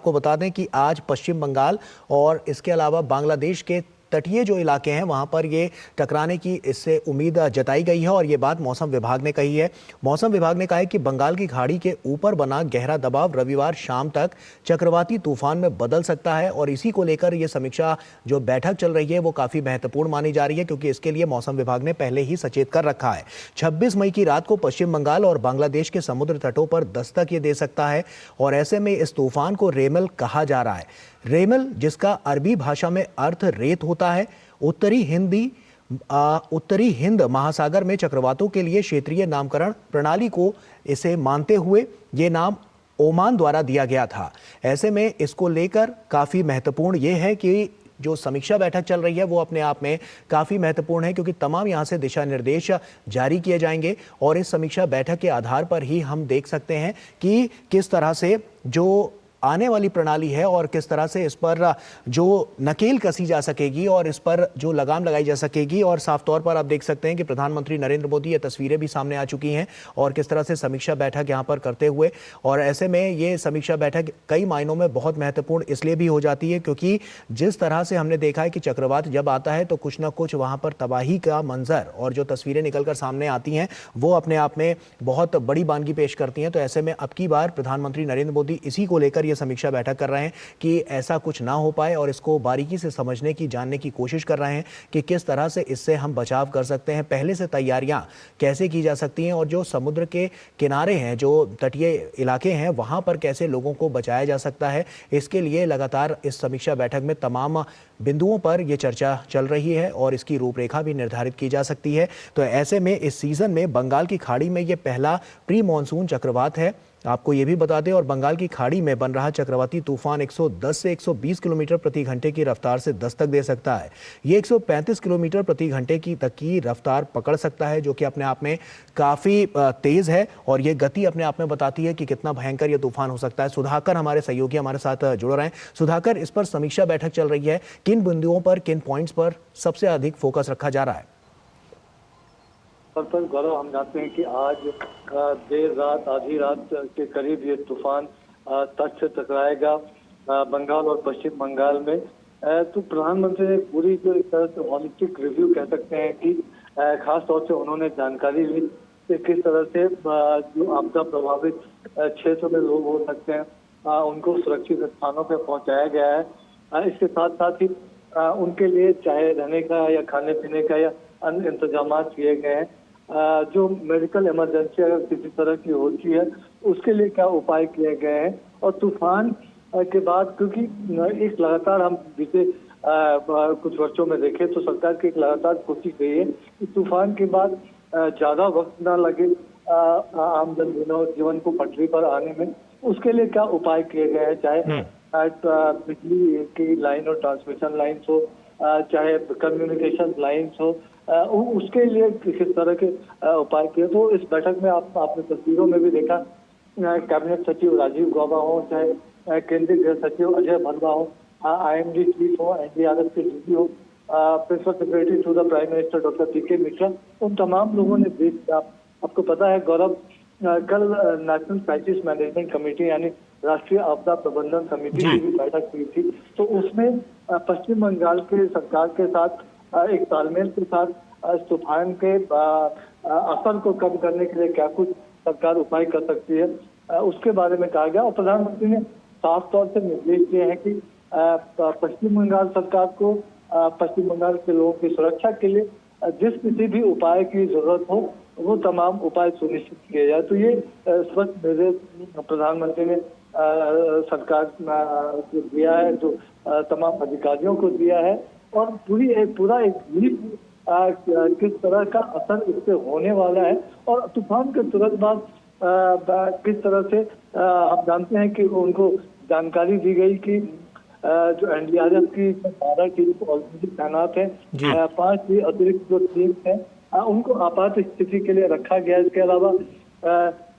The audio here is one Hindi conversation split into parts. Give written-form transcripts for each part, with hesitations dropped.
आपको बता दें कि आज पश्चिम बंगाल और इसके अलावा बांग्लादेश के तटीय जो इलाके हैं वहां पर ये टकराने की इससे उम्मीद जताई गई है और ये बात मौसम विभाग ने कही है। मौसम विभाग ने कहा है कि बंगाल की खाड़ी के ऊपर बना गहरा दबाव रविवार शाम तक चक्रवाती तूफान में बदल सकता है और इसी को लेकर ये समीक्षा जो बैठक चल रही है वो काफी महत्वपूर्ण मानी जा रही है, क्योंकि इसके लिए मौसम विभाग ने पहले ही सचेत कर रखा है। 26 मई की रात को पश्चिम बंगाल और बांग्लादेश के समुद्र तटों पर दस्तक ये दे सकता है और ऐसे में इस तूफान को रेमल कहा जा रहा है। रेमल, जिसका अरबी भाषा में अर्थ रेत होता है, उत्तरी हिंद महासागर में चक्रवातों के लिए क्षेत्रीय नामकरण प्रणाली को इसे मानते हुए ये नाम ओमान द्वारा दिया गया था। ऐसे में इसको लेकर काफी महत्वपूर्ण ये है कि जो समीक्षा बैठक चल रही है वो अपने आप में काफी महत्वपूर्ण है, क्योंकि तमाम यहां से दिशा निर्देश जारी किए जाएंगे और इस समीक्षा बैठक के आधार पर ही हम देख सकते हैं कि किस तरह से जो आने वाली प्रणाली है और किस तरह से इस पर जो नकेल कसी जा सकेगी और इस पर जो लगाम लगाई जा सकेगी। और साफ तौर पर आप देख सकते हैं कि प्रधानमंत्री नरेंद्र मोदी, ये तस्वीरें भी सामने आ चुकी हैं और किस तरह से समीक्षा बैठक यहां पर करते हुए, और ऐसे में ये समीक्षा बैठक कई मायनों में बहुत महत्वपूर्ण इसलिए भी हो जाती है क्योंकि जिस तरह से हमने देखा है कि चक्रवात जब आता है तो कुछ ना कुछ वहां पर तबाही का मंजर और जो तस्वीरें निकलकर सामने आती हैं वो अपने आप में बहुत बड़ी बानगी पेश करती हैं। तो ऐसे में अब की बार प्रधानमंत्री नरेंद्र मोदी इसी को लेकर ये समीक्षा बैठक कर रहे हैं कि ऐसा कुछ ना हो पाए और इसको बारीकी से समझने की, जानने की कोशिश कर रहे हैं कि किस तरह से इससे हम बचाव कर सकते हैं, पहले से तैयारियां कैसे की जा सकती हैं और जो समुद्र के किनारे हैं, जो तटीय इलाके हैं, वहां पर कैसे लोगों को बचाया जा सकता है। इसके लिए लगातार इस समीक्षा बैठक में तमाम बिंदुओं पर यह चर्चा चल रही है और इसकी रूपरेखा भी निर्धारित की जा सकती है। तो ऐसे में इस सीजन में बंगाल की खाड़ी में यह पहला प्री मानसून चक्रवात है। आपको ये भी बता दें, और बंगाल की खाड़ी में बन रहा चक्रवाती तूफान 110 से 120 किलोमीटर प्रति घंटे की रफ्तार से दस्तक दे सकता है। ये 135 किलोमीटर प्रति घंटे की तक की रफ्तार पकड़ सकता है, जो कि अपने आप में काफी तेज है और ये गति अपने आप में बताती है कि कितना भयंकर ये तूफान हो सकता है। सुधाकर हमारे सहयोगी हमारे साथ जुड़ रहे हैं। सुधाकर, इस पर समीक्षा बैठक चल रही है, किन बिंदुओं पर, किन पॉइंट्स पर सबसे अधिक फोकस रखा जा रहा है? पर गौरव, हम जानते हैं कि आज देर रात, आधी रात के करीब ये तूफान तट से टकराएगा बंगाल और पश्चिम बंगाल में। तो प्रधानमंत्री ने पूरी जो एक तरह से हॉलिस्टिक रिव्यू कह सकते हैं कि खास तौर से उन्होंने जानकारी ली कि किस तरह से जो आपदा प्रभावित क्षेत्र में लोग हो सकते हैं उनको सुरक्षित स्थानों पर पहुंचाया गया है। इसके साथ साथ ही उनके लिए चाहे रहने का या खाने पीने का या अन्य इंतजाम किए गए हैं। जो मेडिकल इमरजेंसी अगर किसी तरह की होती है उसके लिए क्या उपाय किए गए हैं। और तूफान के बाद, क्योंकि एक लगातार हम बीते कुछ वर्षों में देखें तो सरकार की एक लगातार कोशिश रही है कि तूफान के बाद ज्यादा वक्त ना लगे आम जनजीवन को पटरी पर आने में। उसके लिए क्या उपाय किए गए हैं, चाहे बिजली की लाइन और ट्रांसमिशन लाइन हो, चाहे कम्युनिकेशन लाइन्स हो, उसके लिए किस तरह के उपाय किए। तो इस बैठक में आपने तस्वीरों में भी देखा, कैबिनेट सचिव राजीव गौबा हो, चाहे केंद्रीय गृह सचिव अजय भल्ला हो, IMD चीफ हो, NDRF के DG हो, principal secretary to the prime minister doctor PK Mishra, उन तमाम लोगों ने आपको पता है गौरव, कल नेशनल क्राइसिस मैनेजमेंट कमेटी यानी राष्ट्रीय आपदा प्रबंधन समिति की भी बैठक हुई थी। तो उसमें पश्चिम बंगाल के सरकार के साथ एक तालमेल के साथ इस तूफान के असर को कम करने के लिए क्या कुछ सरकार उपाय कर सकती है, उसके बारे में कहा गया। और प्रधानमंत्री ने साफ तौर से निर्देश दिए हैं कि पश्चिम बंगाल सरकार को पश्चिम बंगाल के लोगों की सुरक्षा के लिए जिस किसी भी उपाय की जरूरत हो वो तमाम उपाय सुनिश्चित किए जाए। तो ये स्पष्ट निर्देश प्रधानमंत्री ने सरकार को दिया है, जो तमाम अधिकारियों को दिया है। और पूरा एक किस तरह का असर इस पे होने वाला है और तूफान के तुरंत बाद किस तरह से हम जानते हैं कि उनको जानकारी दी गई कि जो NDRF की 12 टीम ऑलरेडी तैनात है, 5 अतिरिक्त जो टीम है उनको आपात स्थिति के लिए रखा गया। इसके अलावा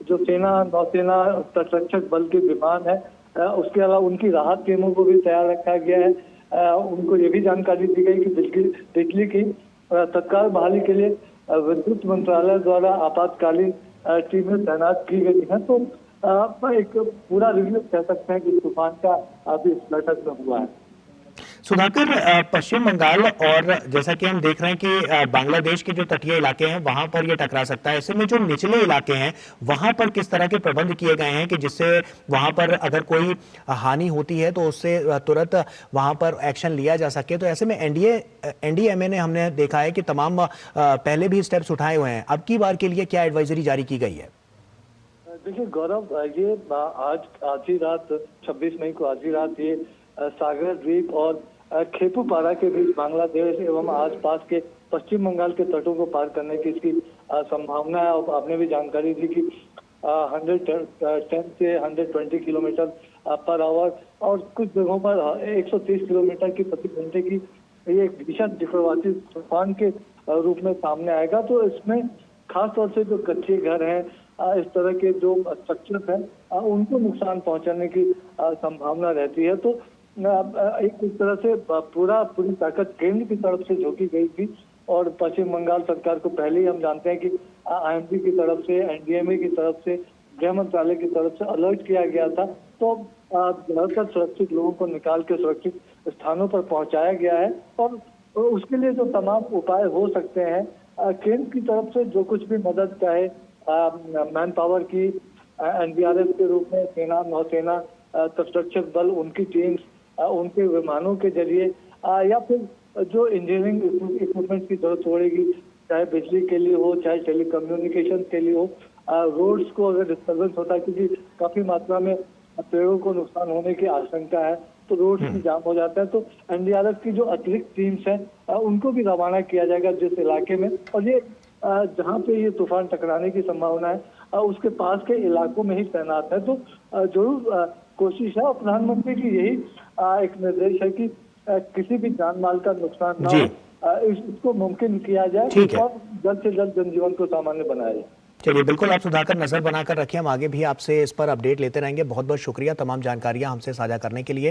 जो सेना, नौसेना, तटरक्षक बल के विमान है, उसके अलावा उनकी राहत टीमों को भी तैयार रखा गया है। उनको ये भी जानकारी दी गई कि बिजली की तत्काल बहाली के लिए विद्युत मंत्रालय द्वारा आपातकालीन टीमें तैनात की गई हैं। तो पर एक पूरा रिव्यू कह सकते हैं कि तूफान का अभी इस बैठक में हुआ है। सुधाकर, पश्चिम बंगाल और जैसा कि हम देख रहे हैं कि बांग्लादेश के जो तटीय इलाके हैं वहां पर ये टकरा सकता है। ऐसे में जो निचले इलाके हैं वहां पर किस तरह के प्रबंध किए गए हैं कि जिससे वहां पर अगर कोई हानि होती है तो उससे तुरंत वहां पर एक्शन लिया जा सके? तो ऐसे में एनडीएमए ने हमने देखा है कि तमाम पहले भी स्टेप्स उठाए हुए हैं। अब की बार के लिए क्या एडवाइजरी जारी की गई है? देखिए गौरव, ये आज ही रात 26 मई को आज ही रात ये सागर द्वीप और खेपुपारा के बीच बांग्लादेश एवं आसपास के पश्चिम बंगाल के तटों को पार करने की इसकी संभावना है। और आपने भी जानकारी दी कि 110 से 120 किलोमीटर पर आवर और कुछ जगहों पर 130 किलोमीटर की प्रति घंटे की ये एक भीषण चक्रवाती तूफान के रूप में सामने आएगा। तो इसमें खास तौर से जो कच्चे घर हैं, इस तरह के जो स्ट्रक्चर्स हैं, उनको नुकसान पहुंचाने की संभावना रहती है। तो एक इस तरह से पूरी ताकत केंद्र की तरफ से झोंकी गई थी और पश्चिम बंगाल सरकार को पहले ही हम जानते हैं कि आईएमडी की तरफ से, एनडीएमए की तरफ से, गृह मंत्रालय की तरफ से अलर्ट किया गया था। तो ज्यादातर सुरक्षित लोगों को निकाल के सुरक्षित स्थानों पर पहुंचाया गया है और उसके लिए जो तमाम उपाय हो सकते हैं, केंद्र की तरफ से जो कुछ भी मदद चाहे मैन पावर की, एनडीआरएफ के रूप में सेना, नौसेना, तटरक्षक बल, उनकी टीम्स, उनके विमानों के जरिए या फिर जो इंजीनियरिंग इक्विपमेंट्स की जरूरत पड़ेगी, चाहे बिजली के लिए हो, चाहे टेलीकम्युनिकेशन के लिए हो, रोड्स को अगर डिस्टर्बेंस होता है क्योंकि काफी मात्रा में पेड़ों को नुकसान होने की आशंका है तो रोड में जाम हो जाता है। तो एनडीआरएफ की जो अतिरिक्त टीम्स हैं उनको भी रवाना किया जाएगा जिस इलाके में, और ये जहाँ पे ये तूफान टकराने की संभावना है उसके पास के इलाकों में ही तैनात है। तो जरूर कोशिश है और प्रधानमंत्री की यही एक निर्देश है कि किसी भी जान माल का नुकसान ना हो, इसको मुमकिन किया जाए और जल्द से जल्द जनजीवन को सामान्य बनाया जाए। चलिए, बिल्कुल आप सुधाकर नजर बनाकर रखिए, हम आगे भी आपसे इस पर अपडेट लेते रहेंगे। बहुत बहुत शुक्रिया तमाम जानकारियां हमसे साझा करने के लिए।